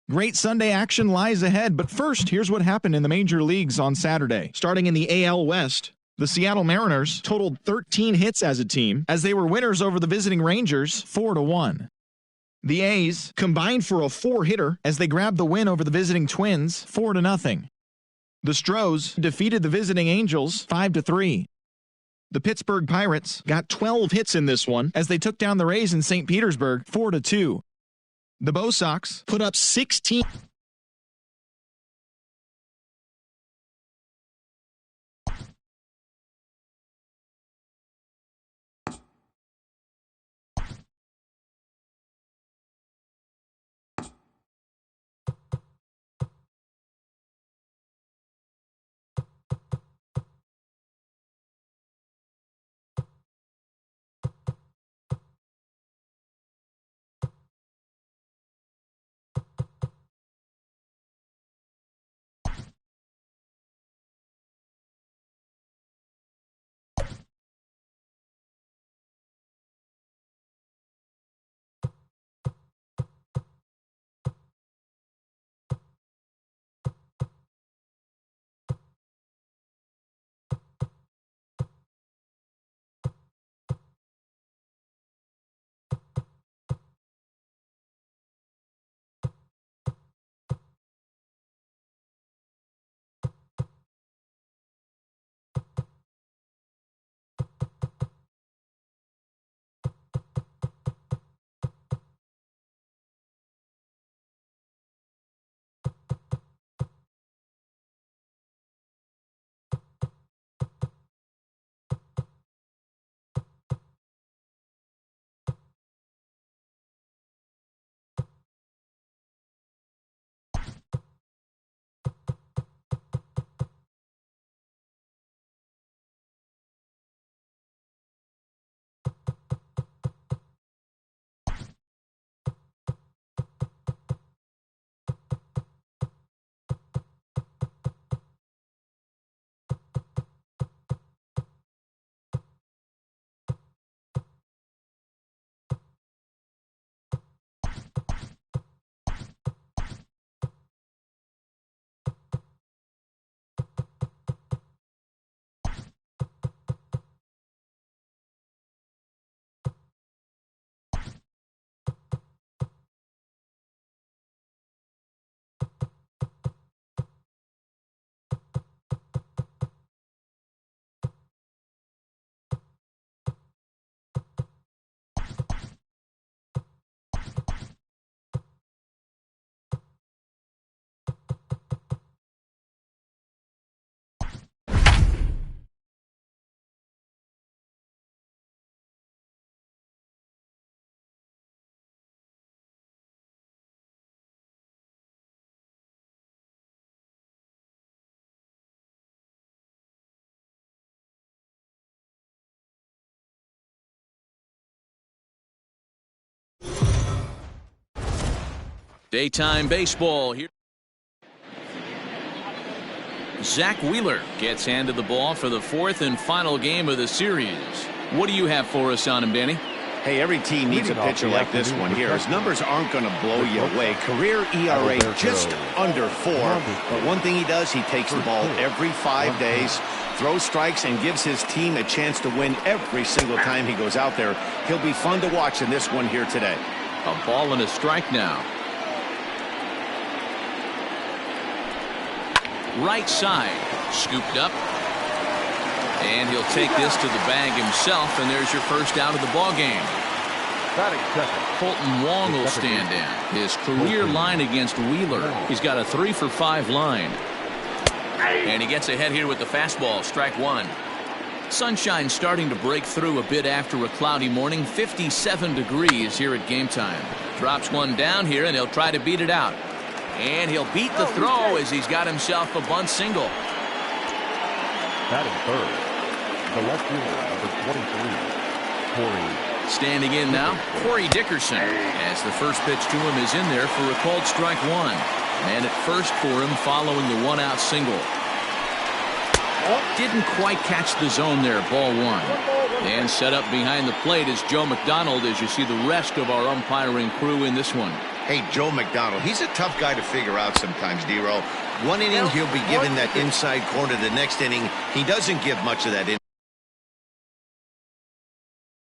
Great Sunday action lies ahead, but first, here's what happened in the major leagues on Saturday. Starting in the AL West, the Seattle Mariners totaled 13 hits as a team, as they were winners over the visiting Rangers 4-1. The A's combined for a 4-hitter as they grabbed the win over the visiting Twins 4-0. The Stros defeated the visiting Angels 5-3. The Pittsburgh Pirates got 12 hits in this one as they took down the Rays in St. Petersburg 4-2. The Bo Sox put up 16. Daytime baseball here. Zach Wheeler gets handed the ball for the fourth and final game of the series. What do you have for us on him, Danny? Hey, every team needs a pitcher like this one here. His numbers aren't going to blow you away. Career ERA just under 4. But one thing he does, he takes the ball every 5 days, throws strikes, and gives his team a chance to win every single time he goes out there. He'll be fun to watch in this one here today. A ball and a strike now. Right side, scooped up, and he'll take this to the bag himself, and there's your first out of the ball game. Colton Wong will stand in. His career line against Wheeler. He's got a 3-for-5 line. And he gets ahead here with the fastball, strike one. Sunshine starting to break through a bit after a cloudy morning. 57 degrees here at game time. Drops one down here, and he'll try to beat it out. And he'll beat the throw as he's got himself a bunt single. Batting third, the left fielder, number 23, Corey. Standing in now, Corey Dickerson, as the first pitch to him is in there for a called strike one. And at first for him following the one-out single. Didn't quite catch the zone there, ball one. And set up behind the plate is Joe McDonald as you see the rest of our umpiring crew in this one. Hey, Joe McDonald, he's a tough guy to figure out sometimes, D-Row. One inning, he'll be given that inside corner. The next inning, he doesn't give much of that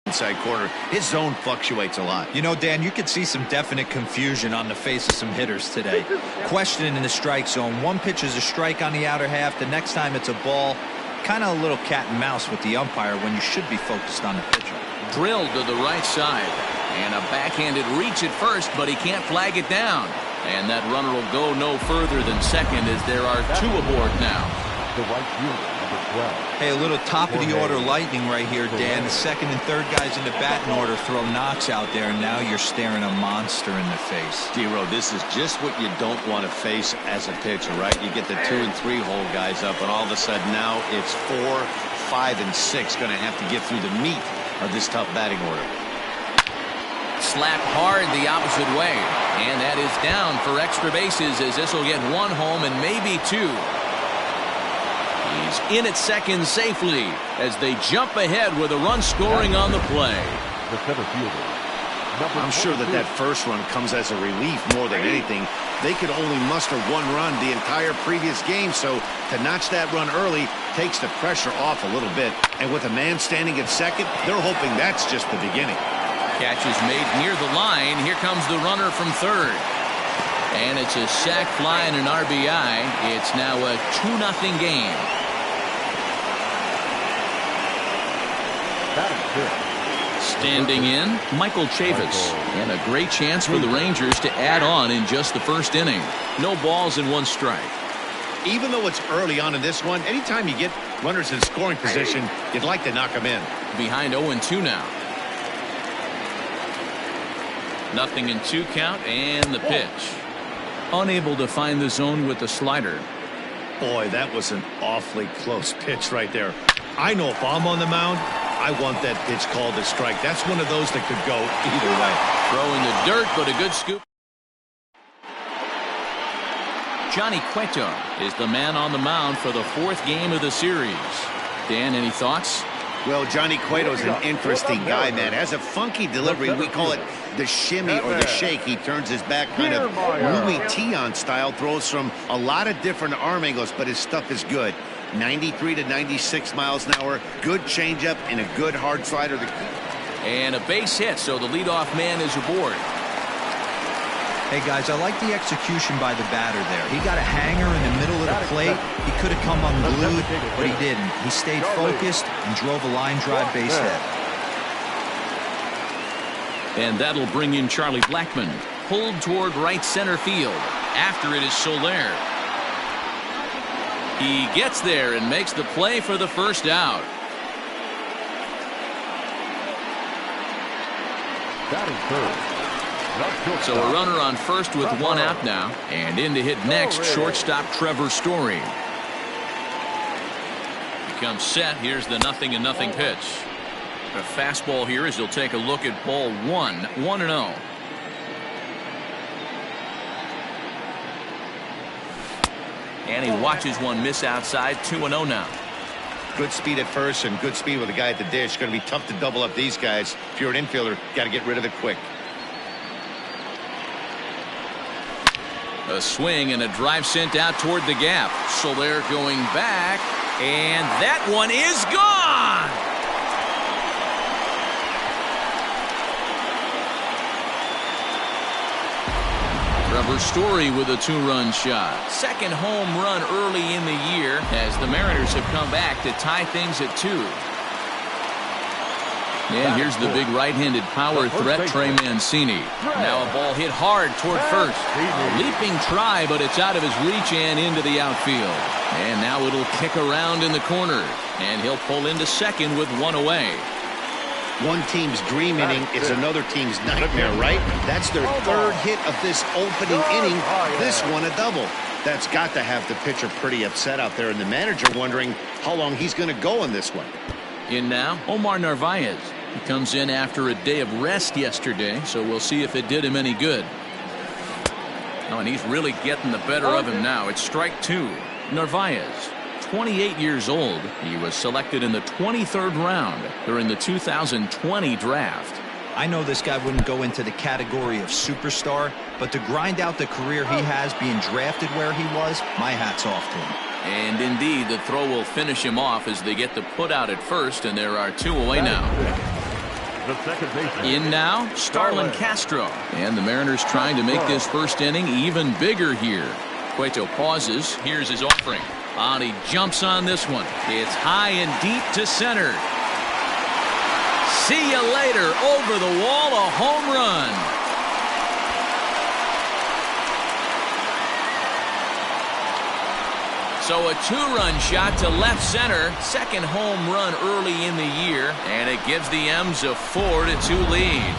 inside corner. His zone fluctuates a lot. You know, Dan, you could see some definite confusion on the face of some hitters today. Questioning in the strike zone. One pitch is a strike on the outer half. The next time it's a ball. Kind of a little cat and mouse with the umpire when you should be focused on the pitcher. Drilled to the right side. And a backhanded reach at first, but he can't flag it down. And that runner will go no further than second as there are two aboard now. The right fielder, number 12. Hey, a little top of the order lightning right here, Dan. The second and third guys in the batting order throw knocks out there, and now you're staring a monster in the face. D-Row, this is just what you don't want to face as a pitcher, right? You get the 2 and 3 hole guys up, and all of a sudden now it's 4, 5, and 6 going to have to get through the meat of this tough batting order. Slapped hard the opposite way. And that is down for extra bases as this will get 1 home and maybe 2. He's in at second safely as they jump ahead with a run scoring on the play. The center fielder. I'm sure that first run comes as a relief more than anything. They could only muster 1 run the entire previous game, so to notch that run early takes the pressure off a little bit. And with a man standing at second, they're hoping that's just the beginning. Catch is made near the line. Here comes the runner from third. And it's a sac fly and an RBI. It's now a 2-0 game. Standing in, Michael Chavis. And a great chance for the Rangers to add on in just the first inning. No balls and 1 strike. Even though it's early on in this one, anytime you get runners in scoring position, you'd like to knock them in. Behind 0-2 now. 0-2 count and the pitch. Unable to find the zone with the slider. Boy, that was an awfully close pitch right there. I know if I'm on the mound, I want that pitch called a strike. That's one of those that could go either way. Throw in the dirt, but a good scoop. Johnny Cueto is the man on the mound for the 4th game of the series. Dan, any thoughts? Well, Johnny Cueto's an interesting guy, man. Has a funky delivery. We call it the shimmy or the shake. He turns his back kind of Louis Tion style, throws from a lot of different arm angles, but his stuff is good. 93 to 96 miles an hour, good changeup, and a good hard slider. And a base hit, so the leadoff man is aboard. Hey, guys, I like the execution by the batter there. He got a hanger in the middle of the plate. He could have come unglued, but he didn't. He stayed focused and drove a line drive base hit. And that'll bring in Charlie Blackmon. Pulled toward right center field. After it is Soler. He gets there and makes the play for the first out. So a runner on first with 1 out now. And in to hit next, shortstop Trevor Story. Becomes set. Here's the 0-0 pitch. A fastball here as he'll take a look at ball 1. 1-0. And he watches one miss outside. 2-0 now. Good speed at first and good speed with the guy at the dish. Going to be tough to double up these guys. If you're an infielder, got to get rid of it quick. A swing and a drive sent out toward the gap. Soler going back, and that one is gone. Trevor Story with a 2-run shot. Second home run early in the year as the Mariners have come back to tie things at 2. And here's the big right-handed power threat, Trey Mancini. Now a ball hit hard toward first. A leaping try, but it's out of his reach and into the outfield. And now it'll kick around in the corner. And he'll pull into second with 1 away. One team's dream inning is another team's nightmare, right? That's their 3rd hit of this opening inning. This one a double. That's got to have the pitcher pretty upset out there, and the manager wondering how long he's going to go in this one. In now, Omar Narvaez. He comes in after a day of rest yesterday, so we'll see if it did him any good. Oh, and he's really getting the better of him now. It's strike 2. Narvaez, 28 years old. He was selected in the 23rd round during the 2020 draft. I know this guy wouldn't go into the category of superstar, but to grind out the career he has being drafted where he was, my hat's off to him. And indeed, the throw will finish him off as they get the put out at first, and there are 2 away now. In now, Starlin Castro. And the Mariners trying to make this first inning even bigger here. Cueto pauses. Here's his offering. And he jumps on this one. It's high and deep to center. See you later. Over the wall, a home run. So a 2-run shot to left center. Second home run early in the year. And it gives the M's a 4-2 lead.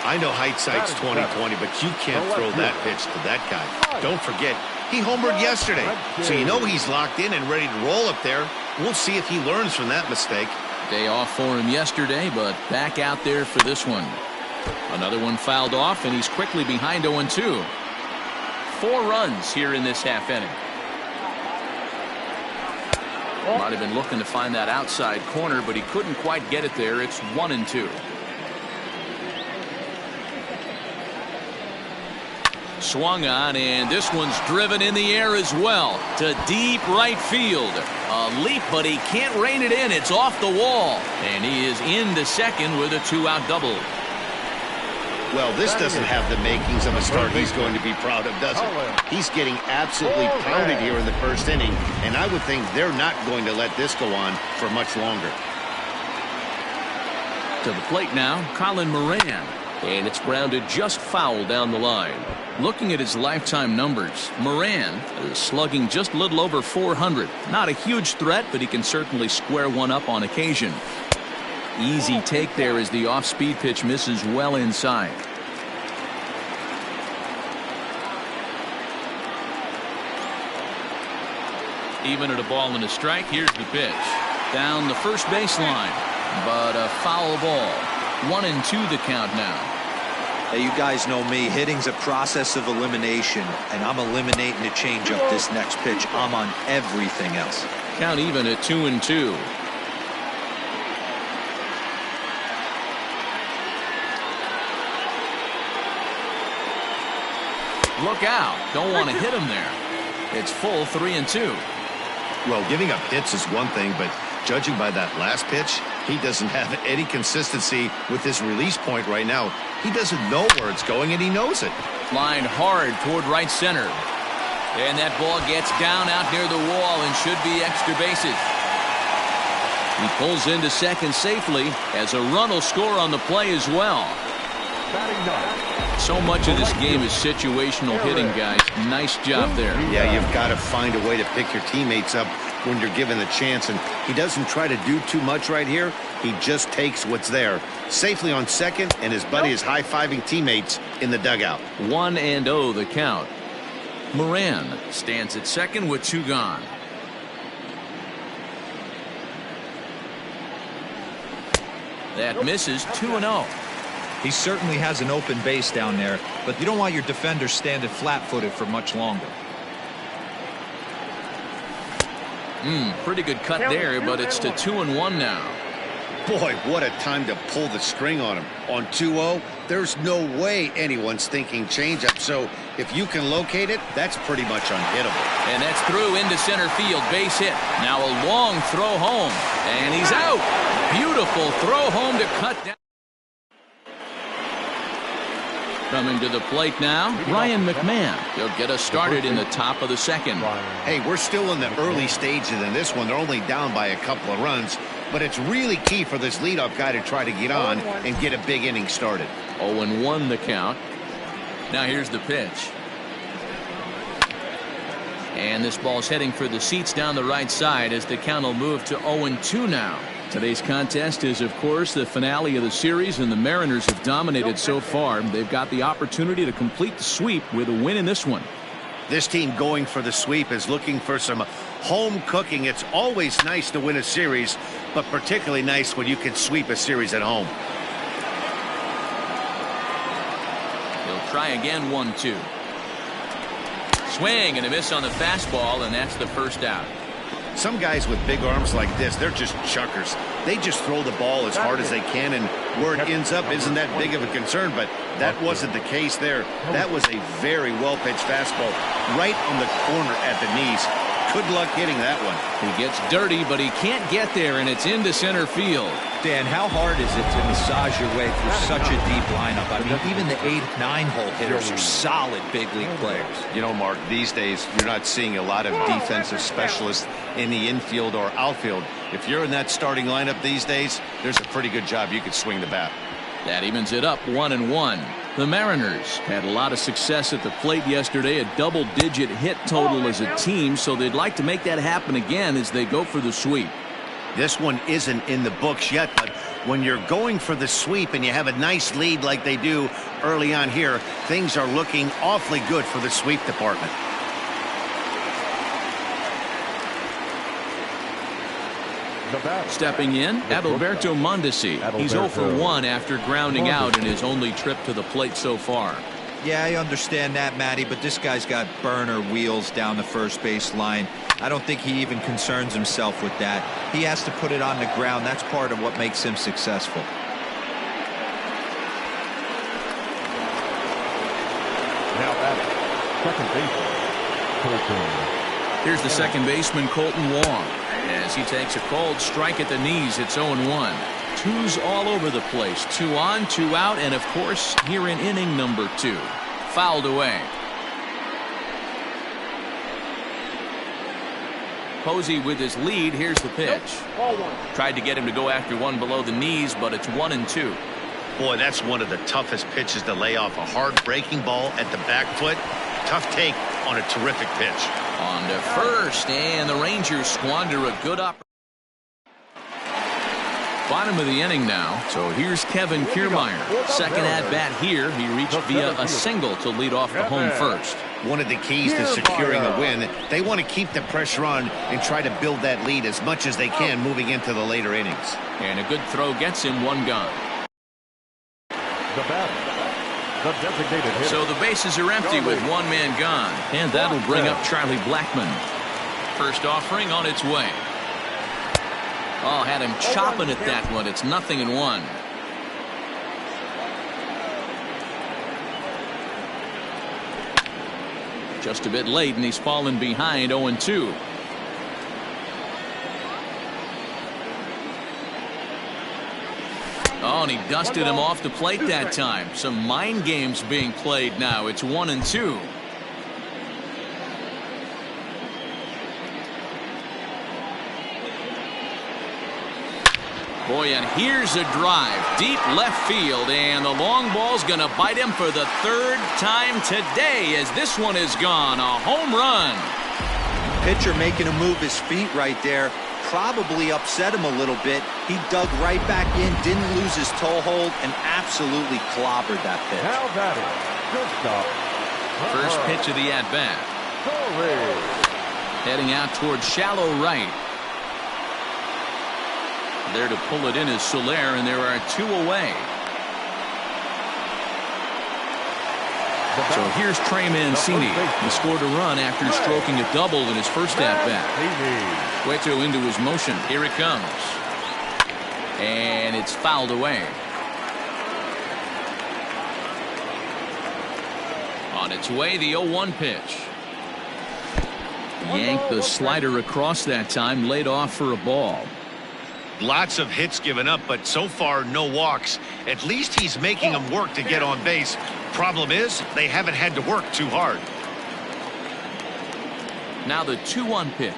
I know hindsight's 20/20, but you can't throw that pitch to that guy. Don't forget, he homered yesterday. So you know he's locked in and ready to roll up there. We'll see if he learns from that mistake. Day off for him yesterday, but back out there for this one. Another one fouled off, and he's quickly behind 0-2. 4 runs here in this half inning. Might have been looking to find that outside corner, but he couldn't quite get it there. It's 1-2. Swung on, and this one's driven in the air as well to deep right field. A leap, but he can't rein it in. It's off the wall, and he is into second with a 2-out double. Well, this doesn't have the makings of a start he's going to be proud of, does it? He's getting absolutely pounded here in the first inning, and I would think they're not going to let this go on for much longer. To the plate now, Colin Moran. And it's grounded just foul down the line. Looking at his lifetime numbers, Moran is slugging just a little over 400. Not a huge threat, but he can certainly square one up on occasion. Easy take there as the off-speed pitch misses well inside. Even at a ball and a strike, here's the pitch. Down the first baseline, but a foul ball. 1-2 the count now. Hey, you guys know me. Hitting's a process of elimination, and I'm eliminating the changeup this next pitch. I'm on everything else. Count even at 2-2. Look out. Don't want to hit him there. It's full 3-2. Well, giving up hits is one thing, but judging by that last pitch, he doesn't have any consistency with his release point right now. He doesn't know where it's going, and he knows it. Lined hard toward right center. And that ball gets down out near the wall and should be extra bases. He pulls into second safely as a run will score on the play as well. So much of this game is situational hitting, guys. Nice job there. Yeah, you've got to find a way to pick your teammates up when you're given the chance, and he doesn't try to do too much right here. He just takes what's there. Safely on second, and his buddy is high-fiving teammates in the dugout. 1-0 the count. Moran stands at second with 2 gone. That misses. 2-0. He certainly has an open base down there, but you don't want your defender standing flat-footed for much longer. Pretty good cut there, but it's to 2-1 now. Boy, what a time to pull the string on him. On 2-0, there's no way anyone's thinking changeup, so if you can locate it, that's pretty much unhittable. And that's through into center field, base hit. Now a long throw home, and he's out. Beautiful throw home to cut down. Coming to the plate now, Ryan McMahon. He'll get us started in the top of the second. Hey, we're still in the early stages in this one. They're only down by a couple of runs, but it's really key for this leadoff guy to try to get on and get a big inning started. 0-1 the count. Now here's the pitch. And this ball's heading for the seats down the right side as the count will move to 0-2 now. Today's contest is, of course, the finale of the series, and the Mariners have dominated so far. They've got the opportunity to complete the sweep with a win in this one. This team going for the sweep is looking for some home cooking. It's always nice to win a series, but particularly nice when you can sweep a series at home. He'll try again. 1-2. Swing and a miss on the fastball, and that's the first out. Some guys with big arms like this, they're just chuckers. They just throw the ball as hard as they can, and where it ends up isn't that big of a concern, but that wasn't the case there. That was a very well-pitched fastball right on the corner at the knees. Good luck hitting that one. He gets dirty, but he can't get there, and it's into center field. Dan, how hard is it to massage your way through such a deep lineup? I mean, even the 8, 9-hole hitters are solid big league players. You know, Mark, these days you're not seeing a lot of defensive specialists in the infield or outfield. If you're in that starting lineup these days, there's a pretty good job you could swing the bat. That evens it up 1-1. The Mariners had a lot of success at the plate yesterday, a double-digit hit total as a team, so they'd like to make that happen again as they go for the sweep. This one isn't in the books yet, but when you're going for the sweep and you have a nice lead like they do early on here, things are looking awfully good for the sweep department. Stepping in, Adalberto Mondesi. He's 0 for 1 after grounding out in his only trip to the plate so far. Yeah, I understand that, Matty, but this guy's got burner wheels down the first base line. I don't think he even concerns himself with that. He has to put it on the ground. That's part of what makes him successful. Now second baseman, Colton. Here's the second baseman, Colton Wong. As he takes a cold strike at the knees, it's 0-1. Twos all over the place. 2 on, 2 out, and of course, here in inning number 2. Fouled away. Posey with his lead. Here's the pitch. Tried to get him to go after one below the knees, but it's 1-2. Boy, that's one of the toughest pitches to lay off. A hard breaking ball at the back foot. Tough take on a terrific pitch. On to first, and the Rangers squander a good opportunity. Bottom of the inning now, so here's Kevin Kiermaier. Second at-bat here. He reached via a single to lead off the home first. One of the keys to securing a win, they want to keep the pressure on and try to build that lead as much as they can moving into the later innings. And a good throw gets him 1 gone. The batter, the designated hitter. So the bases are empty with 1 man gone. And that'll bring up Charlie Blackmon. First offering on its way. Oh, had him chopping at that one. It's 0-1. Just a bit late, and he's fallen behind 0-2. Oh, and he dusted him off the plate that time. Some mind games being played now. It's 1-2. Boy, and here's a drive. Deep left field, and the long ball's going to bite him for the 3rd time today as this one is gone. A home run. Pitcher making him move his feet right there. Probably upset him a little bit. He dug right back in, didn't lose his toe hold, and absolutely clobbered that pitch. Now batting, shortstop. First pitch of the at-bat. Heading out towards shallow right. There to pull it in is Soler, and there are 2 away. So here's Trey Mancini. He scored a run after stroking a double in his first at-bat. Cueto into his motion. Here it comes. And it's fouled away. On its way, the 0-1 pitch. Yanked the slider across that time, laid off for a ball. Lots of hits given up, but so far no walks. At least he's making them work to get on base. Problem is, they haven't had to work too hard. Now the 2-1 pitch.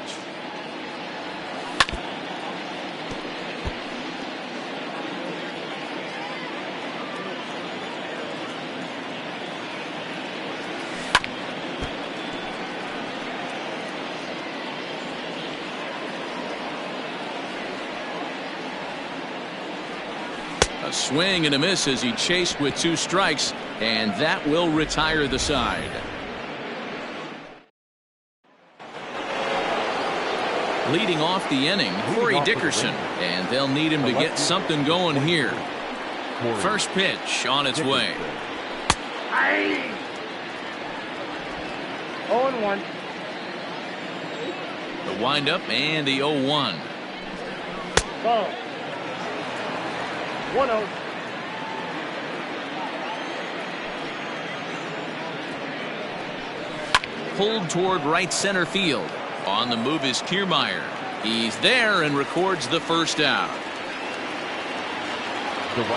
A swing and a miss as he chased with 2 strikes, and that will retire the side. Leading off the inning, Corey Dickerson, and they'll need him to get something going here. First pitch on its way. 0-1. The windup and the 0-1. Ball. 1-0. Pulled toward right center field. On the move is Kiermaier. He's there and records the first out.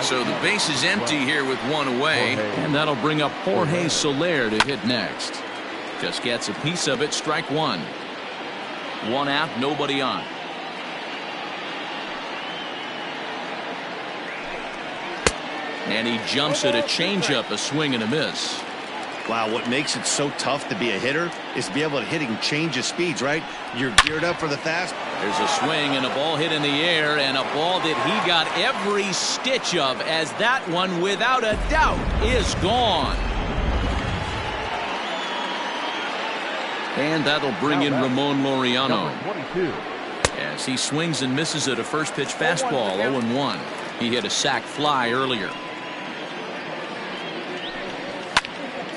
So the base is empty here with one away, and that'll bring up Jorge Soler to hit next. Just gets a piece of it, strike one. One out, nobody on. And he jumps at a changeup, a swing and a miss. Wow, what makes it so tough to be a hitter is to be able to hitting change of speeds, right? You're geared up for the fast. There's a swing and a ball hit in the air, and a ball that he got every stitch of, as that one, without a doubt, is gone. And that'll bring in Ramon Laureano. As he swings and misses at a first pitch fastball, 0-1. He hit a sac fly earlier.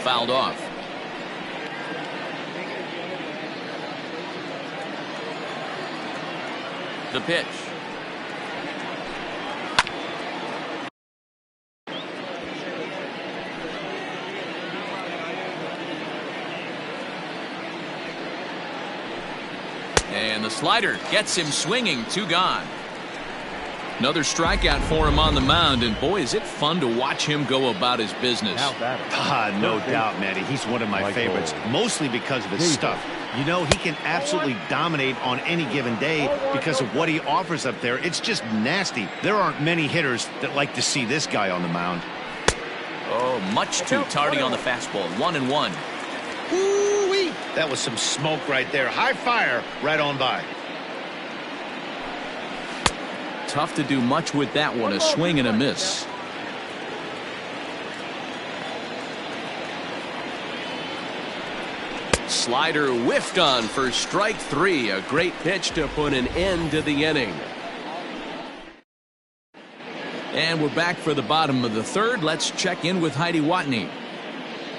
Fouled off. The pitch. And the slider gets him swinging. 2 gone. Another strikeout for him on the mound, and boy, is it fun to watch him go about his business. No doubt, Matty. He's one of my favorites, mostly because of his stuff. You know, he can absolutely dominate on any given day because of what he offers up there. It's just nasty. There aren't many hitters that like to see this guy on the mound. Oh, much too tardy on the fastball. 1-1. Woo-wee. That was some smoke right there. High fire right on by. Tough to do much with that one. A swing and a miss. Slider whiffed on for strike 3. A great pitch to put an end to the inning. And we're back for the bottom of the third. Let's check in with Heidi Watney.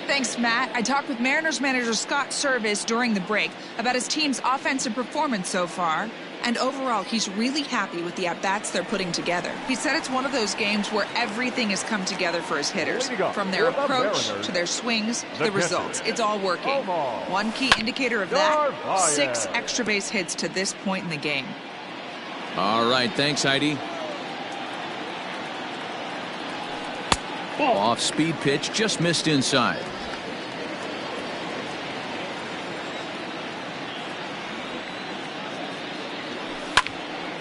Thanks, Matt. I talked with Mariners manager Scott Service during the break about his team's offensive performance so far. And overall, he's really happy with the at-bats they're putting together. He said it's one of those games where everything has come together for his hitters. From their approach to their swings to the results. It's all working. One key indicator of that, 6 extra base hits to this point in the game. All right, thanks, Heidi. Off-speed pitch, just missed inside.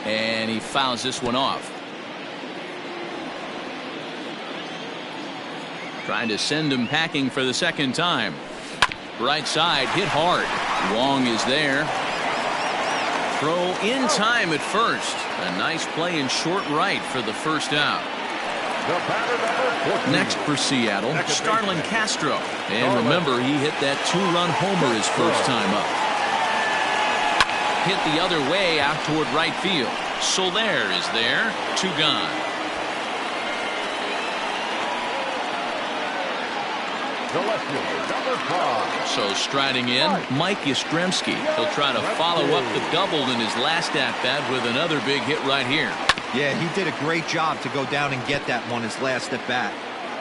And he fouls this one off. Trying to send him packing for the second time. Right side, hit hard. Wong is there. Throw in time at first. A nice play in short right for the first out. Next for Seattle, Starlin Castro. And remember, he hit that 2-run homer his first time up. Hit the other way out toward right field. Soler is there. 2 gone. So striding in, Mike Yastrzemski. He'll try to follow up the double in his last at-bat with another big hit right here. Yeah, he did a great job to go down and get that one his last at-bat.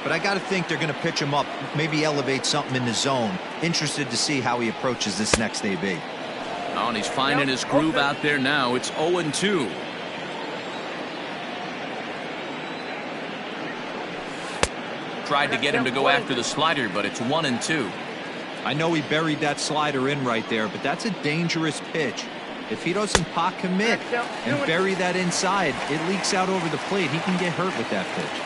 But I got to think they're going to pitch him up, maybe elevate something in the zone. Interested to see how he approaches this next AB. Oh, and he's finding his groove out there now. It's 0-2. Tried to get him to go after the slider, but it's 1-2. I know he buried that slider in right there, but that's a dangerous pitch. If he doesn't pot commit and bury that inside, it leaks out over the plate. He can get hurt with that pitch.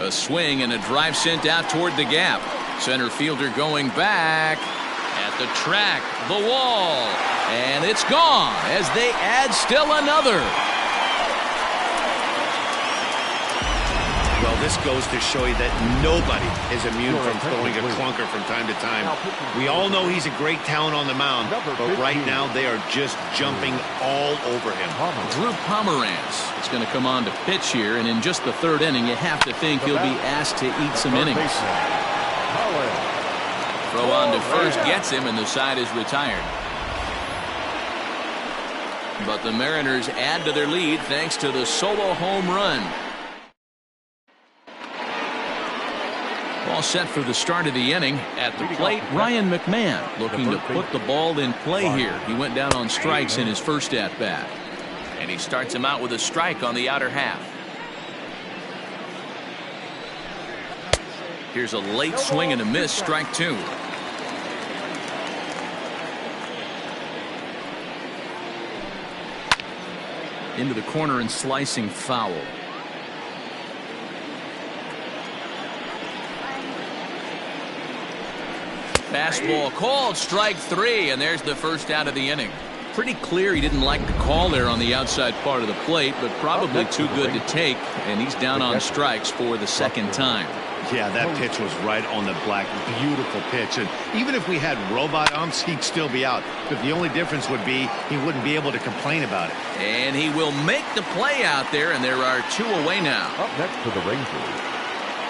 A swing and a drive sent out toward the gap. Center fielder going back at the track, the wall, and it's gone as they add still another. Well, this goes to show you that nobody is immune from throwing a clunker from time to time. We all know he's a great talent on the mound, but right now they are just jumping all over him. Drew Pomeranz is going to come on to pitch here, and in just the third inning, you have to think he'll be asked to eat some innings. Throw on to first gets him, and the side is retired. But the Mariners add to their lead thanks to the solo home run. All set for the start of the inning. At the plate, Ryan McMahon looking to put the ball in play here. He went down on strikes in his first at-bat. And he starts him out with a strike on the outer half. Here's a late swing and a miss, strike two. Into the corner and slicing foul. Fastball called, strike three, and there's the first out of the inning. Pretty clear he didn't like the call there on the outside part of the plate, but probably too good to take, and he's down on strikes for the second time. Yeah, that pitch was right on the black. Beautiful pitch. And even if we had robot umps, he'd still be out. But the only difference would be he wouldn't be able to complain about it. And he will make the play out there, and there are two away now. Up next for the Rangers.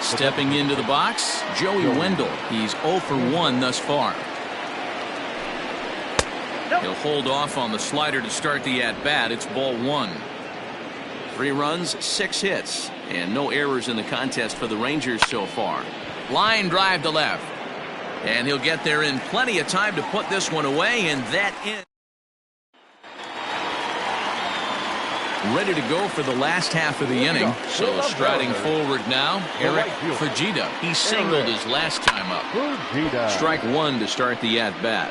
Stepping into the box, Joey Wendell. He's 0 for 1 thus far. He'll hold off on the slider to start the at-bat. It's ball one. 3 runs, 6 hits, and no errors in the contest for the Rangers so far. Line drive to left. And he'll get there in plenty of time to put this one away, and that is ready to go for the last half of the inning. So striding forward now, Eric Fujita. He singled his last time up. Strike one to start the at-bat.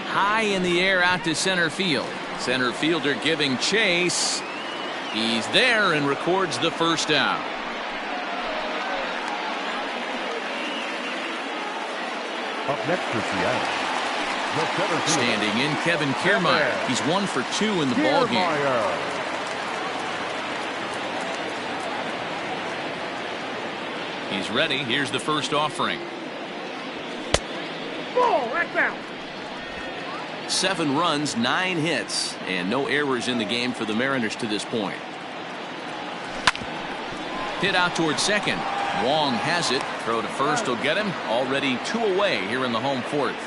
High in the air out to center field. Center fielder giving chase. He's there and records the first out. Up next for Seattle. Standing in, Kevin Kiermaier. He's 1 for 2 in the ballgame. He's ready. Here's the first offering. Ball, right down. 7 runs, 9 hits, and no errors in the game for the Mariners to this point. Hit out towards second. Wong has it. Throw to first will get him. Already 2 away here in the home fourth.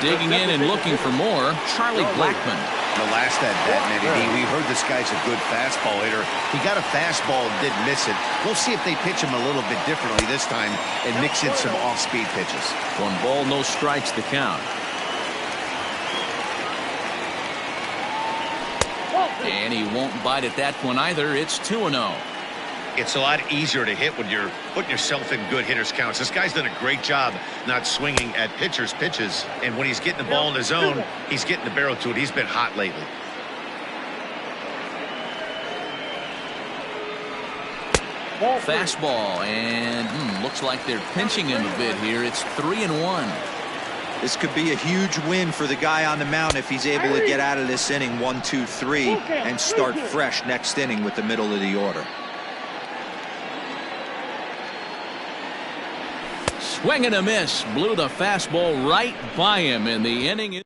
Digging in and looking for more, Charlie Blackmon. The last at-bat, we heard this guy's a good fastball hitter. He got a fastball and did miss it. We'll see if they pitch him a little bit differently this time and mix in some off-speed pitches. 1 ball, no strikes the count. And he won't bite at that one either. It's 2-0. It's a lot easier to hit when you're putting yourself in good hitters counts. This guy's done a great job not swinging at pitchers' pitches. And when he's getting the ball in his zone, he's getting the barrel to it. He's been hot lately. Fastball, and looks like they're pinching him a bit here. It's 3-1. This could be a huge win for the guy on the mound if he's able to get out of this inning 1, 2, 3 and start fresh next inning with the middle of the order. Swing and a miss. Blew the fastball right by him, and the inning is.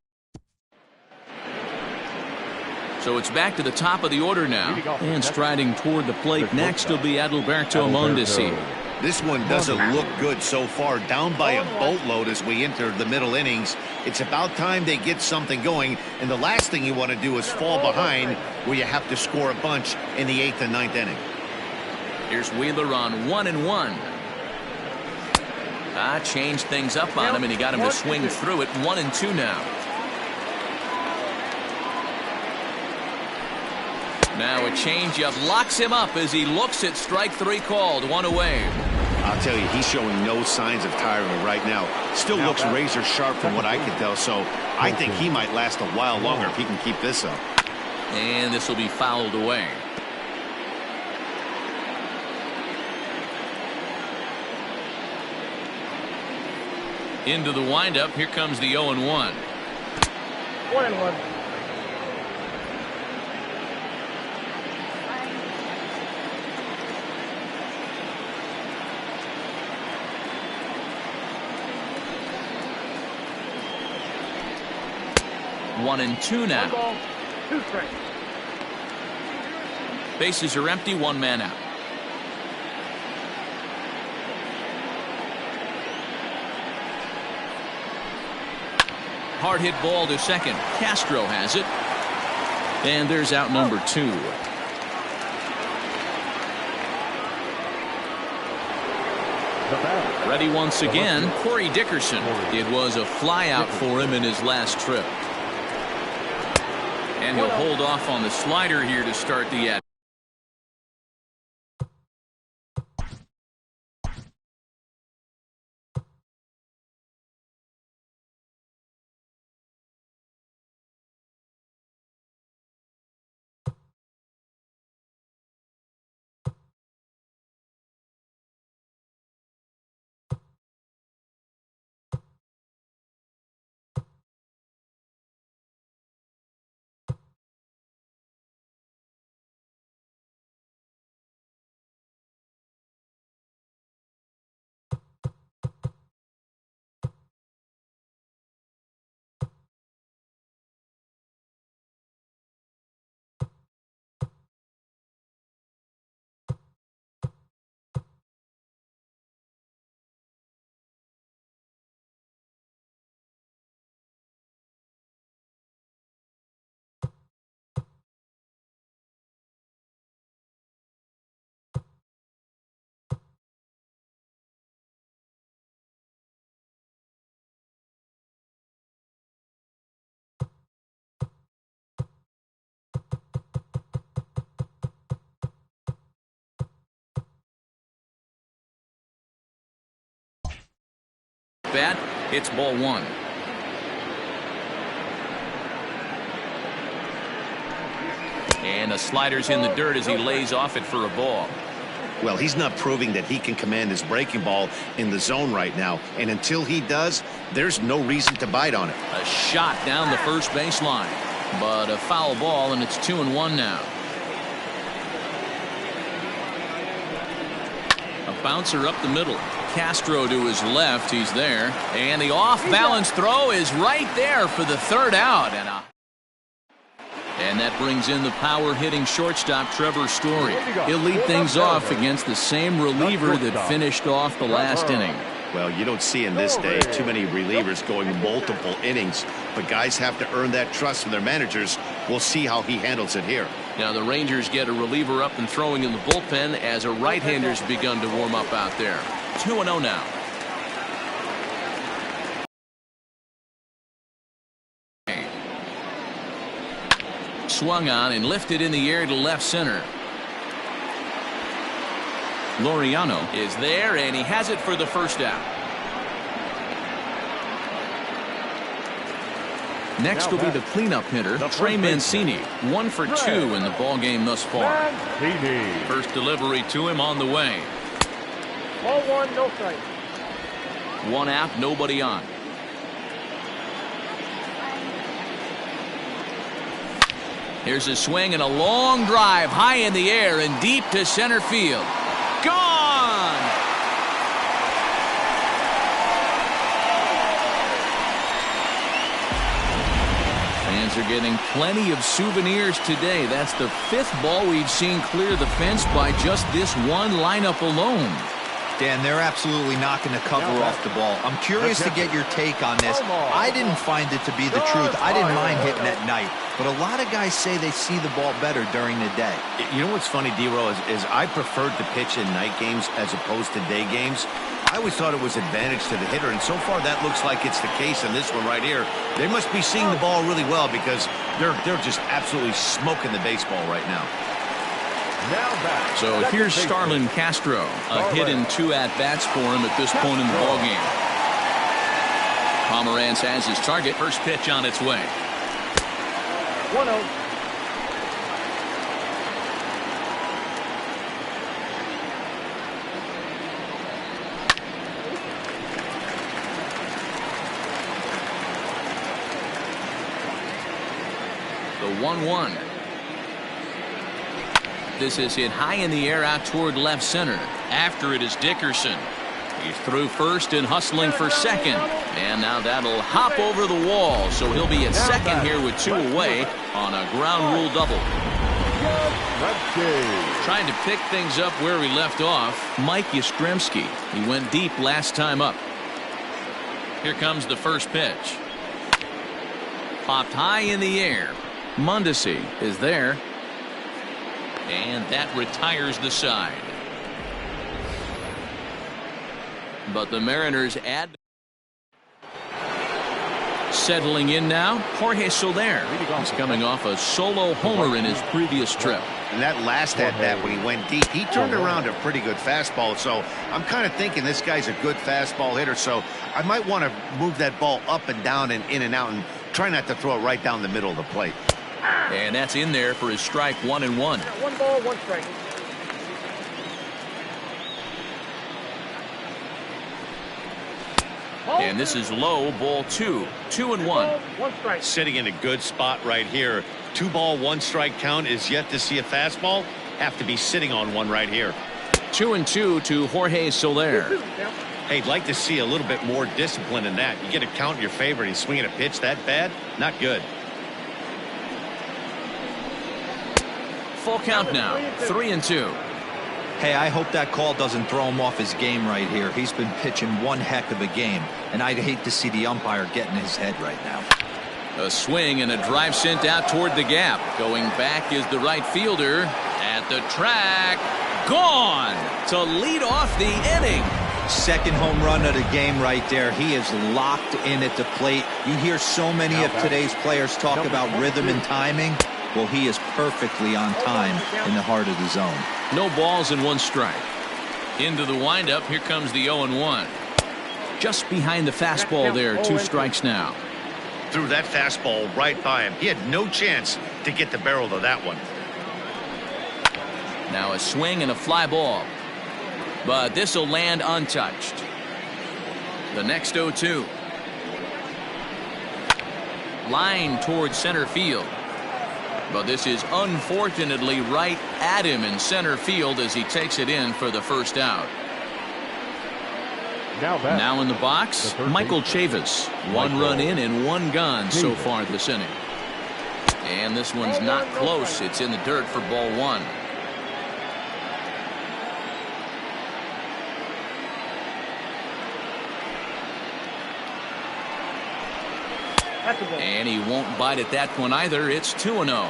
So it's back to the top of the order now. And striding toward the plate next will be Adalberto Mondesi. This one doesn't look good so far. Down by a boatload as we enter the middle innings. It's about time they get something going. And the last thing you want to do is fall behind where you have to score a bunch in the 8th and 9th inning. Here's Wheeler on 1-1. Changed things up on him, and he got him to swing through it. 1-2 now. Now a changeup locks him up as he looks at strike 3 called. 1 away. I'll tell you, he's showing no signs of tiring right now. Still looks razor sharp from what I can tell, so I think he might last a while longer if he can keep this up. And this will be fouled away. Into the windup. Here comes the 0-1. 1-1. One and two now. 1 ball, 2 strikes. Bases are empty. 1 man out. hard hit ball to second. Castro has it. And there's out number 2. Ready once again, Corey Dickerson. It was a flyout for him in his last trip. And he'll hold off on the slider here to start the at. Bat, it's ball 1. And the slider's in the dirt as he lays off it for a ball. Well, he's not proving that he can command his breaking ball in the zone right now. And until he does, there's no reason to bite on it. A shot down the first baseline. But a foul ball, and it's 2-1 now. A bouncer up the middle. Castro to his left. He's there. And the off-balance throw is right there for the third out. And that brings in the power-hitting shortstop, Trevor Story. He'll lead things off against the same reliever that finished off the last inning. Well, you don't see in this day too many relievers going multiple innings, but guys have to earn that trust from their managers. We'll see how he handles it here. Now the Rangers get a reliever up and throwing in the bullpen as a right-hander's begun to warm up out there. 2-0 now. Swung on and lifted in the air to left center. Laureano is there, and he has it for the first out. Next will be the cleanup hitter, Trey Mancini. 1 for 2 in the ballgame thus far. First delivery to him on the way. Ball 1, no strike. 1 out, nobody on. Here's a swing and a long drive high in the air and deep to center field. Gone! Fans are getting plenty of souvenirs today. That's the 5th ball we've seen clear the fence by just this one lineup alone. Dan, they're absolutely knocking the cover off the ball. I'm curious to get your take on this. I didn't find it to be the truth. I didn't mind hitting at night. But a lot of guys say they see the ball better during the day. You know what's funny, D-Roll, is I preferred to pitch in night games as opposed to day games. I always thought it was advantage to the hitter, and so far that looks like it's the case in this one right here. They must be seeing the ball really well because they're just absolutely smoking the baseball right now. So here's Starlin Castro. A hit in 2 at-bats for him at this point in the ballgame. Pomeranz has his target. First pitch on its way. 1-0. The 1-1. This is hit high in the air out toward left center. After it is Dickerson. He's through first and hustling for second. And now that'll hop over the wall. So he'll be at second here with 2 away on a ground rule double. Trying to pick things up where we left off, Mike Yastrzemski. He went deep last time up. Here comes the first pitch. Popped high in the air. Mondesi is there. And that retires the side. But the Mariners add. Settling in now, Jorge Soler. He's coming off a solo homer in his previous trip. And that last at-bat when he went deep, he turned around a pretty good fastball. So I'm kind of thinking this guy's a good fastball hitter. So I might want to move that ball up and down and in and out and try not to throw it right down the middle of the plate. And that's in there for his strike 1-1. 1 ball, 1 strike. And this is low, ball 2. 2-1. 1 strike. Sitting in a good spot right here. 2 ball, 1 strike count is yet to see a fastball. Have to be sitting on one right here. 2-2 to Jorge Soler. Hey, I'd like to see a little bit more discipline in that. You get a count in your favor and he's swinging a pitch that bad. Not good. Full count now. 3-2. Hey, I hope that call doesn't throw him off his game right here. He's been pitching one heck of a game, and I'd hate to see the umpire get in his head right now. A swing and a drive sent out toward the gap. Going back is the right fielder. At the track. Gone to lead off the inning. Second home run of the game right there. He is locked in at the plate. You hear so many of today's players talk about rhythm and timing. Well, he is perfectly on time in the heart of the zone. No balls and 1 strike. Into the windup. Here comes the 0-1. Just behind the fastball there. 2 strikes now. Threw that fastball right by him. He had no chance to get the barrel to that one. Now a swing and a fly ball. But this will land untouched. The next 0-2. Line towards center field. But this is unfortunately right at him in center field as he takes it in for the first out. Now in the box, Michael Chavis. 1 run in and 1 gone so far this inning. And this one's not close. It's in the dirt for ball 1. And he won't bite at that one either. It's 2-0.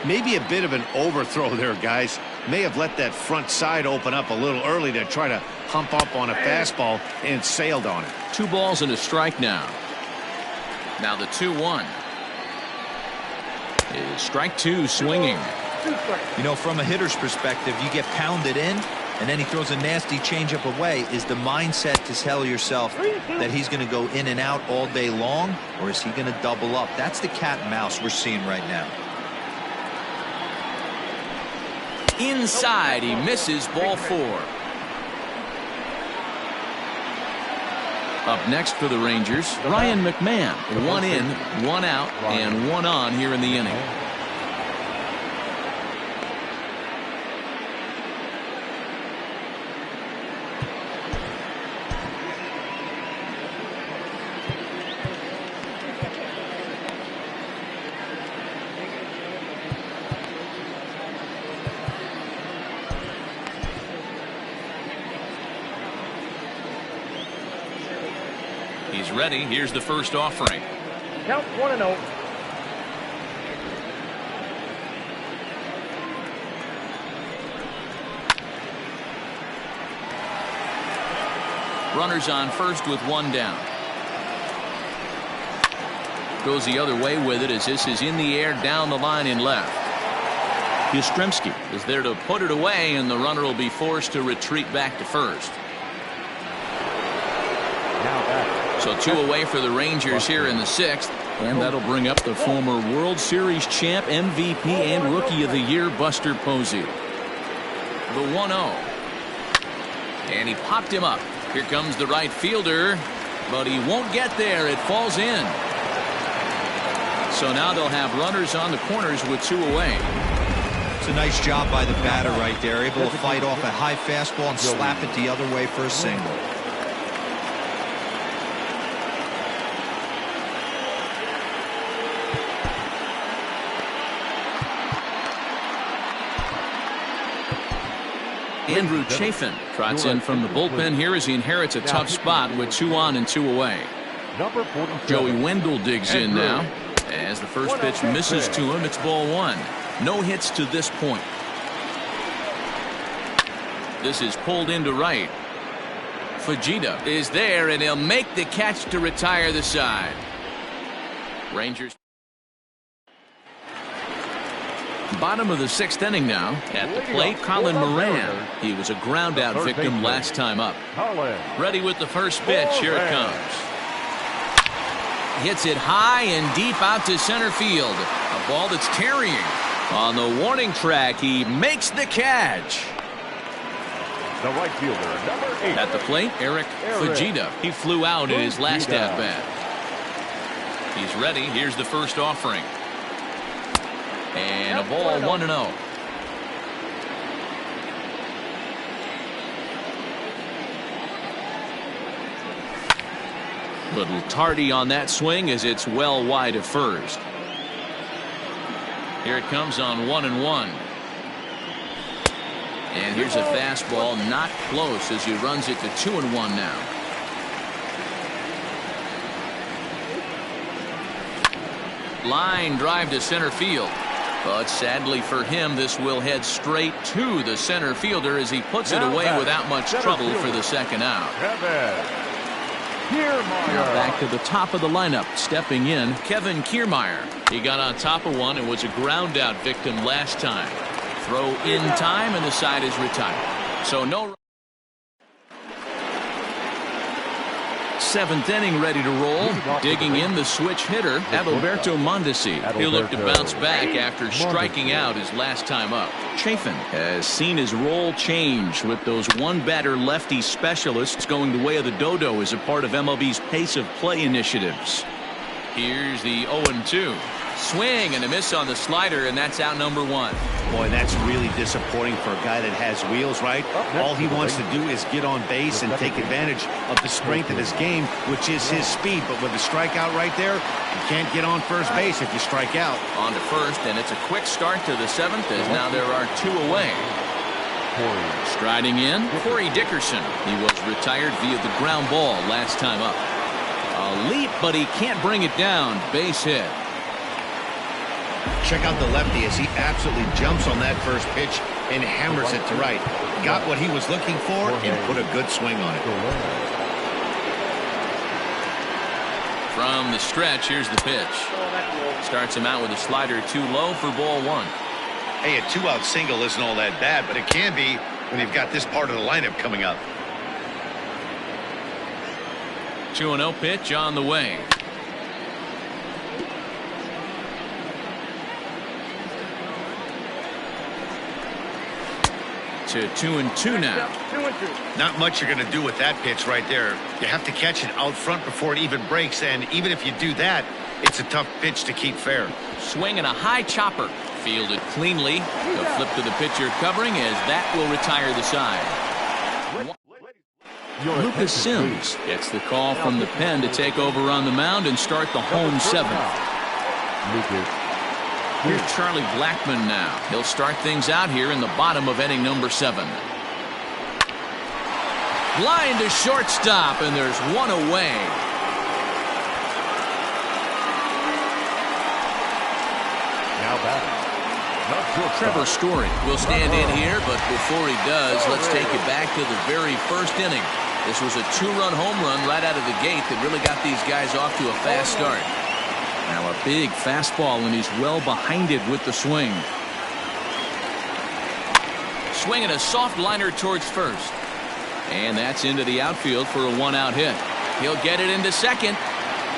Maybe a bit of an overthrow there, guys. May have let that front side open up a little early to try to hump up on a fastball and sailed on it. 2 balls and a strike now. Now the 2-1. Is strike 2 swinging. You know, from a hitter's perspective, you get pounded in, and then he throws a nasty changeup away. Is the mindset to tell yourself that he's going to go in and out all day long, or is he going to double up? That's the cat and mouse we're seeing right now. Inside, he misses ball 4. Up next for the Rangers, Ryan McMahon. 1 in, 1 out, and 1 on here in the inning. He's ready. Here's the first offering. Count 1-0. Runners on first with 1 down. Goes the other way with it as this is in the air down the line in left. Yastrzemski is there to put it away, and the runner will be forced to retreat back to first. So 2 away for the Rangers here in the 6th, and that'll bring up the former World Series champ, MVP, and Rookie of the Year, Buster Posey. The 1-0. And he popped him up. Here comes the right fielder, but he won't get there. It falls in. So now they'll have runners on the corners with 2 away. It's a nice job by the batter right there, able to fight off a high fastball and slap it the other way for a single. Andrew Chafin trots in from the bullpen here as he inherits a tough spot with 2 on and 2 away. Joey Wendell digs in now. As the first pitch misses to him, it's ball one. No hits to this point. This is pulled into right. Fujita is there, and he'll make the catch to retire the side. Rangers. Bottom of the sixth inning now. At the plate, Colin Moran. He was a ground out victim last time up. Ready with the first pitch. Here it comes. Hits it high and deep out to center field. A ball that's carrying. On the warning track, he makes the catch. The right fielder, number 8. At the plate, Eric Fujita. He flew out in his last at-bat. He's ready. Here's the first offering. And a ball 1-0. Little tardy on that swing as it's well wide of first. Here it comes on 1-1. And here's a fastball not close as he runs it to 2-1 now. Line drive to center field. But sadly for him, this will head straight to the center fielder as he puts it away without much trouble for the second out. Now back to the top of the lineup. Stepping in, Kevin Kiermaier. He got on top of one and was a ground out victim last time. Throw in time and the side is retired. So no. Seventh inning ready to roll. Digging in the switch hitter, Adalberto Mondesi. He'll look to bounce back after striking out his last time up. Chafin has seen his role change with those one-batter lefty specialists going the way of the dodo as a part of MLB's pace of play initiatives. Here's the 0-2. Swing and a miss on the slider, and that's out number one. Boy, that's really disappointing for a guy that has wheels, right? All he wants to do is get on base and take advantage of the strength of his game, which is his speed. But with a strikeout right there, you can't get on first base if you strike out. On to first, and it's a quick start to the seventh as now there are two away. Striding in, Corey Dickerson. He was retired via the ground ball last time up. A leap, but he can't bring it down. Base hit. Check out the lefty as he absolutely jumps on that first pitch and hammers it to right. Got what he was looking for and put a good swing on it. From the stretch, here's the pitch. Starts him out with a slider too low for ball one. Hey, a two-out single isn't all that bad, but it can be when you've got this part of the lineup coming up. 2-0 pitch on the way. To 2-2 now. Not much you're going to do with that pitch right there. You have to catch it out front before it even breaks, and even if you do that, it's a tough pitch to keep fair. Swing and a high chopper. Fielded cleanly. The flip to the pitcher covering as that will retire the side. Lucas Sims gets the call from the pen to take over on the mound and start the home seventh. Here's Charlie Blackmon now. He'll start things out here in the bottom of inning number 7. Line to shortstop, and there's one away. Now back. Trevor Story will stand in here, but before he does, let's take it back to the very first inning. This was a 2-run home run right out of the gate that really got these guys off to a fast start. Now a big fastball, and he's well behind it with the swing. Swinging a soft liner towards first. And that's into the outfield for a 1-out hit. He'll get it into second.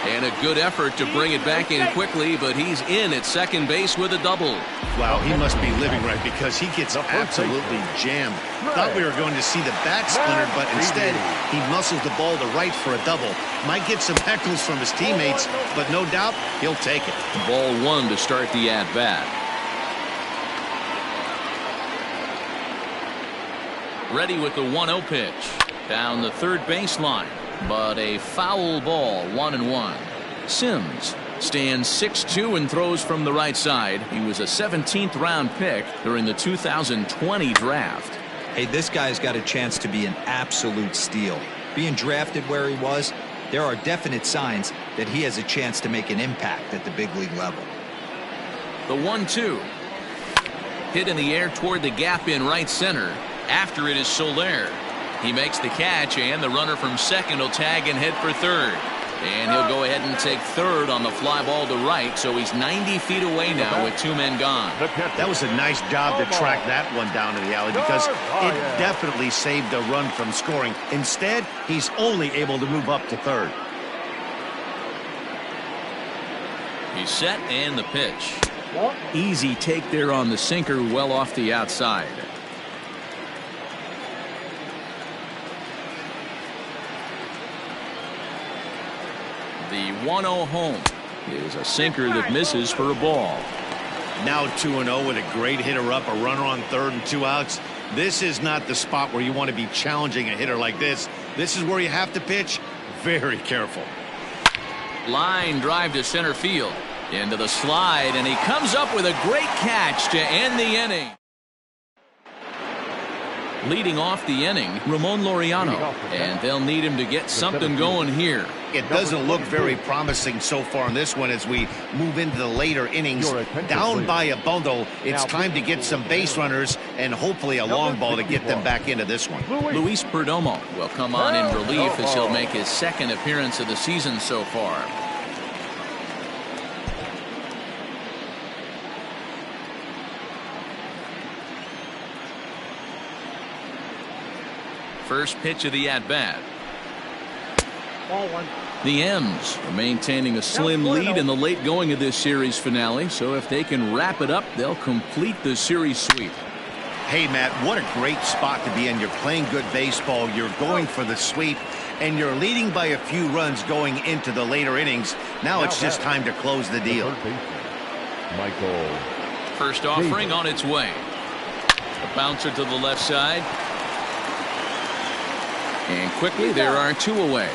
And a good effort to bring it back in quickly, but he's in at second base with a double. Wow, he must be living right because he gets absolutely jammed. Thought we were going to see the bat splintered, but instead he muscles the ball to right for a double. Might get some heckles from his teammates, but no doubt he'll take it. Ball 1 to start the at-bat. Ready with the 1-0 pitch. Down the third baseline. But a foul ball, 1-1. Sims stands 6'2" and throws from the right side. He was a 17th round pick during the 2020 draft. Hey, this guy's got a chance to be an absolute steal. Being drafted where he was, there are definite signs that he has a chance to make an impact at the big league level. The 1-2. Hit in the air toward the gap in right center. After it is Soler. He makes the catch, and the runner from second will tag and head for third. And he'll go ahead and take third on the fly ball to right, so he's 90 feet away now with 2 men gone. That was a nice job to track that one down to the alley because it definitely saved a run from scoring. Instead, he's only able to move up to third. He's set, and the pitch. Easy take there on the sinker, well off the outside. The 1-0 home is a sinker that misses for a ball. Now 2-0 with a great hitter up, a runner on third and 2 outs. This is not the spot where you want to be challenging a hitter like this. This is where you have to pitch very careful. Line drive to center field. Into the slide, and he comes up with a great catch to end the inning. Leading off the inning, Ramon Laureano, and they'll need him to get something going here. It doesn't look very promising so far in this one as we move into the later innings. Down by a bundle, it's time to get some base runners and hopefully a long ball to get them back into this one. Luis Perdomo will come on in relief as he'll make his second appearance of the season so far. First pitch of the at-bat. The M's are maintaining a slim lead in the late going of this series finale, so if they can wrap it up, they'll complete the series sweep. Hey, Matt, what a great spot to be in. You're playing good baseball, you're going for the sweep, and you're leading by a few runs going into the later innings. Now it's just time to close the deal. Michael. First offering on its way. A bouncer to the left side. And quickly, there are 2 away.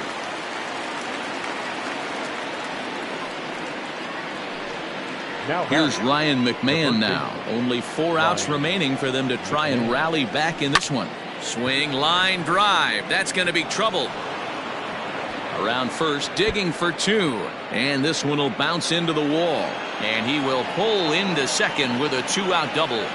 Here's Ryan McMahon now. Only 4 outs remaining for them to try and rally back in this one. Swing, line, drive. That's going to be trouble. Around first, digging for 2. And this one will bounce into the wall. And he will pull into second with a 2-out double.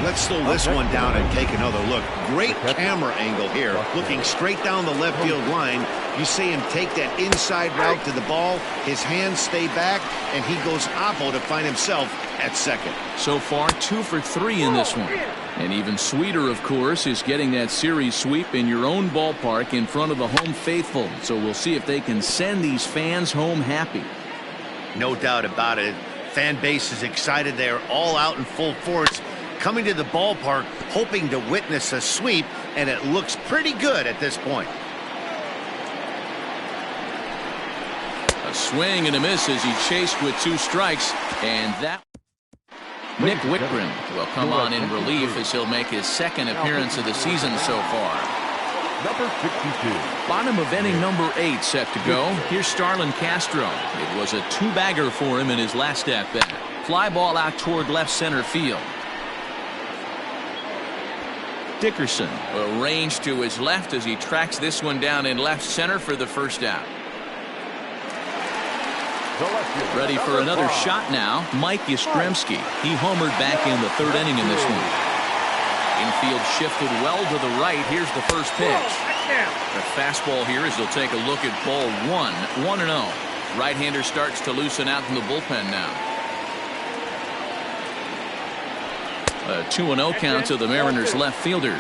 Let's slow this one down and take another look. Great camera angle here. Looking straight down the left field line. You see him take that inside route to the ball. His hands stay back, and he goes oppo to find himself at second. So far, 2 for 3 in this one. And even sweeter, of course, is getting that series sweep in your own ballpark in front of the home faithful. So we'll see if they can send these fans home happy. No doubt about it. Fan base is excited. They're all out in full force, coming to the ballpark hoping to witness a sweep, and it looks pretty good at this point. A swing and a miss as he chased with 2 strikes, and that Nick Whitgren will come on in relief as he'll make his second appearance of the season so far. Number 62. Bottom of inning number 8 set to go. Here's Starlin Castro. It was a 2-bagger for him in his last at-bat. Fly ball out toward left center field. Dickerson arranged to his left as he tracks this one down in left center for the first out. Ready for another shot now, Mike Yastrzemski. He homered back in the 3rd inning in this one. Infield shifted well to the right. Here's the first pitch. The fastball here as they'll take a look at ball 1, 1-0. Right-hander starts to loosen out from the bullpen now. A 2-0 count to the Mariners left fielder.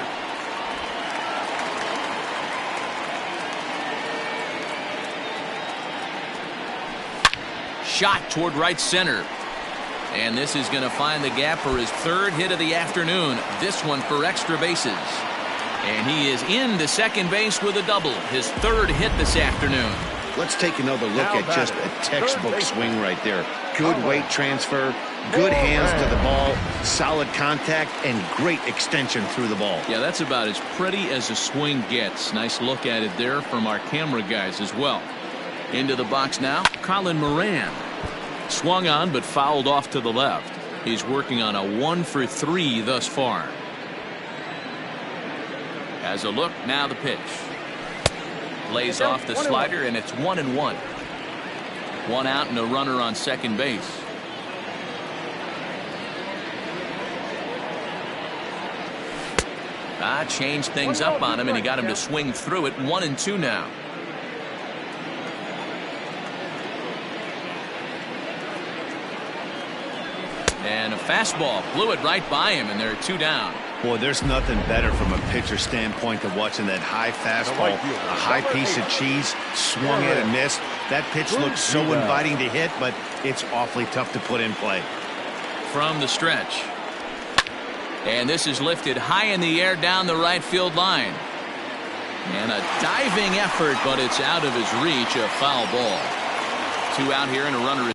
Shot toward right center. And this is going to find the gap for his 3rd hit of the afternoon. This one for extra bases. And he is into second base with a double. His 3rd hit this afternoon. Let's take another look at just a textbook swing right there. Good weight transfer, good hands to the ball, solid contact, and great extension through the ball. Yeah, that's about as pretty as a swing gets. Nice look at it there from our camera guys as well. Into the box now, Colin Moran. Swung on but fouled off to the left. He's working on a 1 for 3 thus far. As a look, now the pitch. Lays off the slider, and it's 1-1. One out and a runner on second base. Changed things up on him, and he got him to swing through it. 1-2 now. And a fastball blew it right by him, and there are 2 down. Boy, there's nothing better from a pitcher standpoint than watching that high fastball, a high piece of cheese, swung at and missed. That pitch looks so inviting to hit, but it's awfully tough to put in play. From the stretch. And this is lifted high in the air down the right field line. And a diving effort, but it's out of his reach. A foul ball. 2 out here and a runner.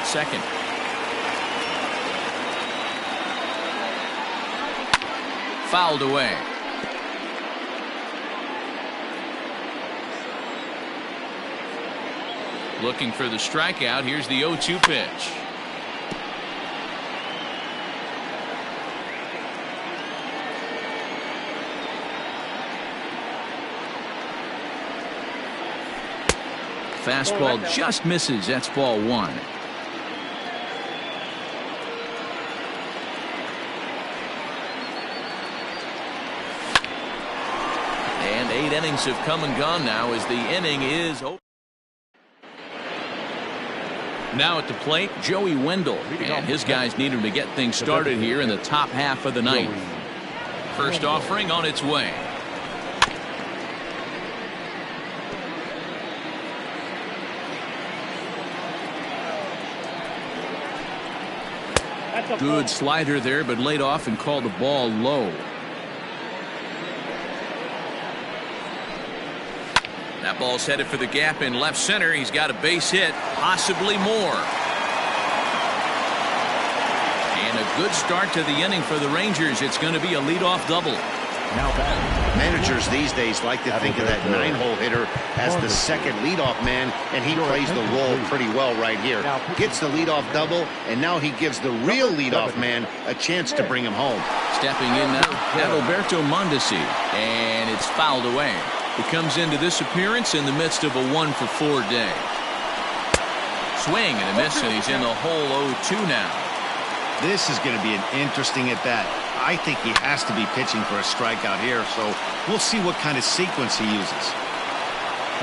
Second. Fouled away. Looking for the strikeout. Here's the 0-2 pitch. Fastball just misses. That's ball 1. And 8 innings have come and gone now as the inning is over. Now at the plate, Joey Wendell, and his guys need him to get things started here in the top half of the ninth. First offering on its way. Good slider there, but laid off and called the ball low. That ball's headed for the gap in left center. He's got a base hit, possibly more. And a good start to the inning for the Rangers. It's going to be a leadoff double. Now managers these days like to think of that 9-hole hitter as the second leadoff man, and he plays the role pretty well right here. Gets the leadoff double, and now he gives the real leadoff man a chance to bring him home. Stepping in now, Adalberto Mondesi, and it's fouled away. He comes into this appearance in the midst of a 1-for-4 day. Swing and a miss, and he's in the hole 0-2 now. This is going to be an interesting at-bat. I think he has to be pitching for a strikeout here, so we'll see what kind of sequence he uses.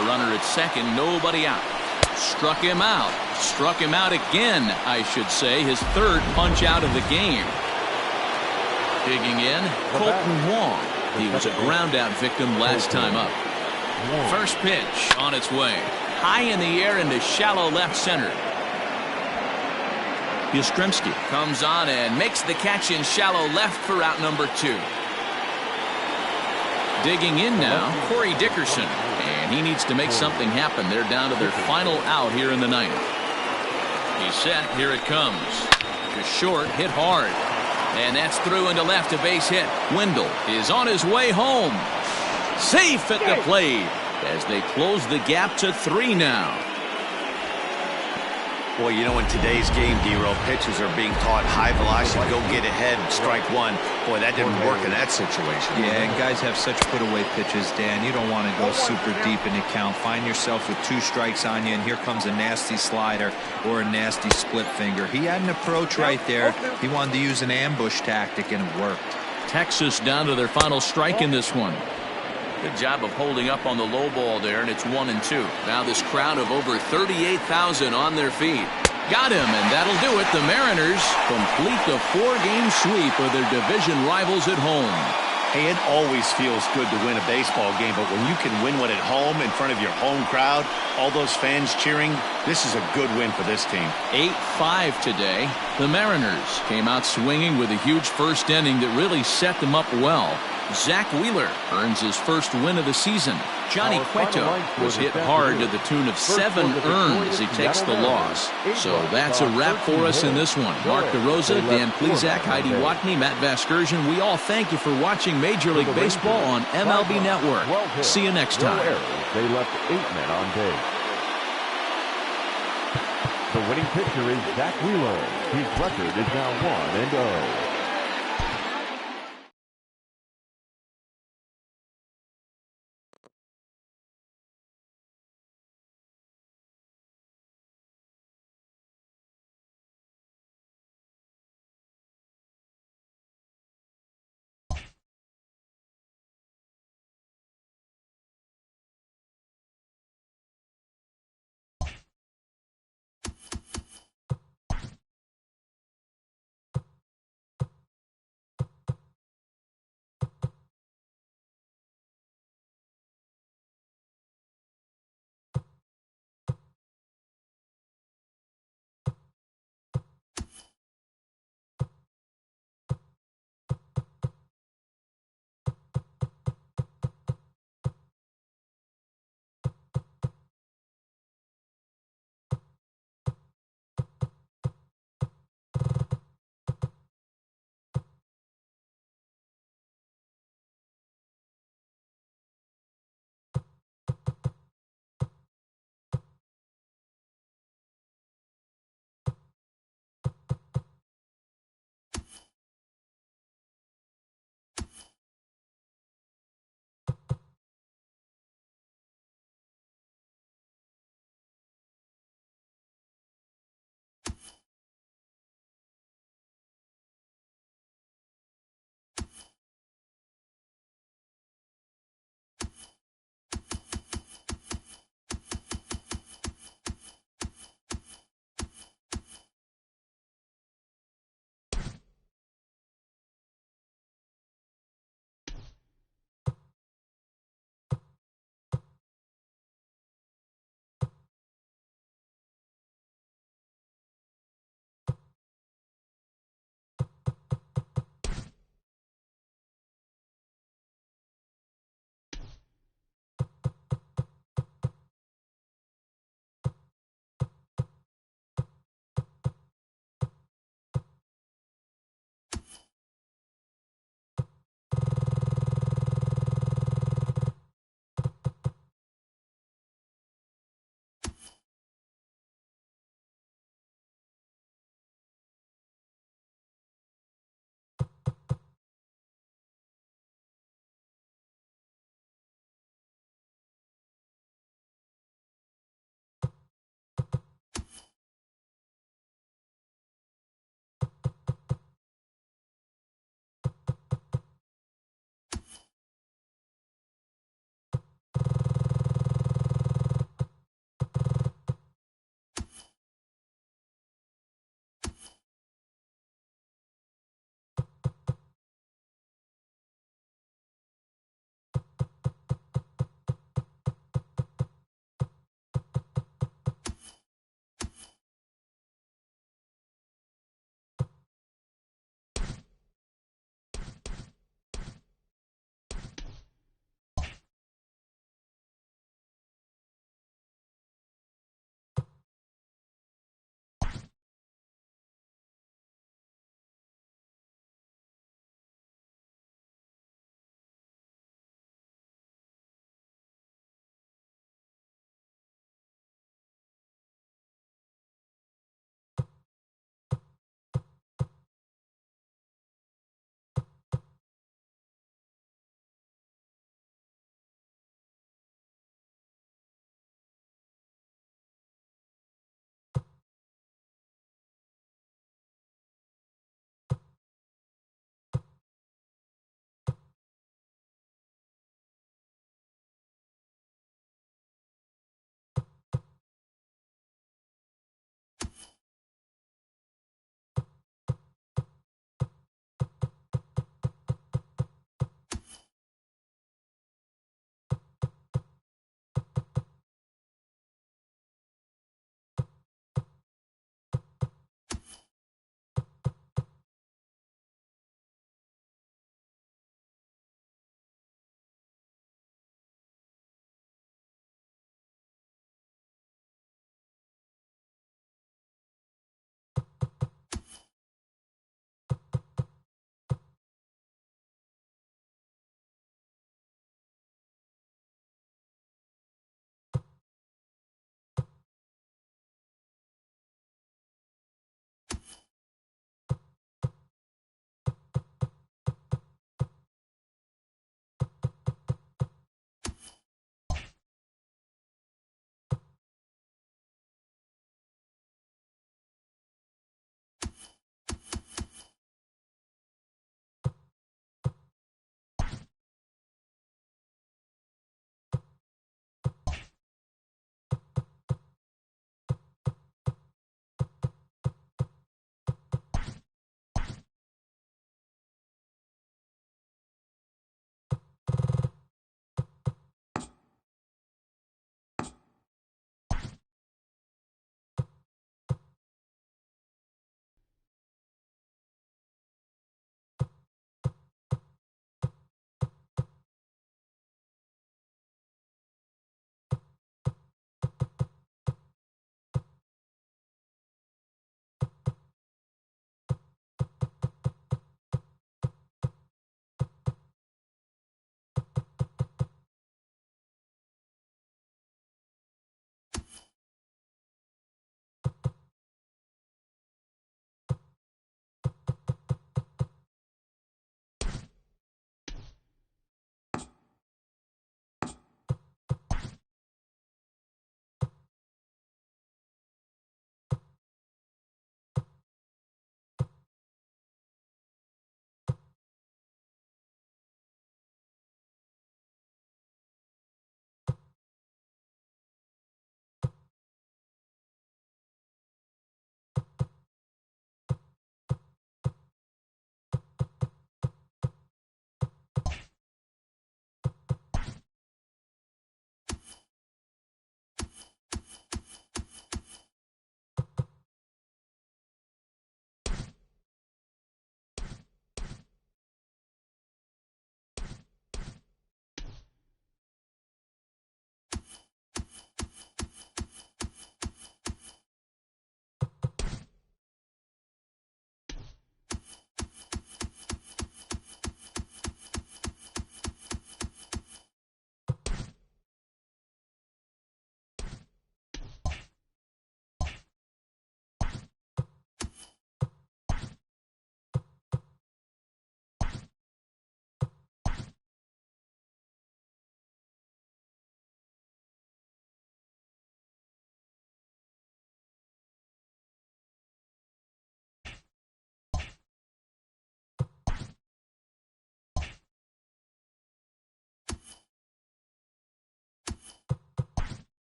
A runner at second, nobody out. Struck him out. Struck him out again, I should say. His third punch out of the game. Digging in, Colton Wong. He was a ground-out victim last time up. First pitch on its way. High in the air into shallow left center. Yastrzemski comes on and makes the catch in shallow left for out number 2. Digging in now, Corey Dickerson. And he needs to make something happen. They're down to their final out here in the ninth. He's set. Here it comes. To short, hit hard. And that's through into left, a base hit. Wendell is on his way home. Safe at the plate as they close the gap to 3 now. Boy, you know, in today's game, D-Roll, pitchers are being taught high velocity, go get ahead, strike one. Boy, that didn't work in that situation. Yeah, and guys have such put-away pitches, Dan. You don't want to go super deep in the count. Find yourself with 2 strikes on you, and here comes a nasty slider or a nasty split finger. He had an approach right there. He wanted to use an ambush tactic, and it worked. Texas down to their final strike in this one. Good job of holding up on the low ball there, and it's 1-2. Now this crowd of over 38,000 on their feet. Got him, and that'll do it. The Mariners complete the 4-game sweep of their division rivals at home. Hey, it always feels good to win a baseball game, but when you can win one at home in front of your home crowd, all those fans cheering, this is a good win for this team. 8-5 today. The Mariners came out swinging with a huge first inning that really set them up well. Zach Wheeler earns his first win of the season. Johnny Cueto was hit hard to the tune of 7 earned as he takes the loss. So that's a wrap for us in this one. Mark DeRosa, Dan Plesac, Heidi Watney, Matt Vasgersian, we all thank you for watching Major League Baseball on MLB Network. See you next time. They left 8 men on base. The winning pitcher is Zach Wheeler. His record is now 1-0.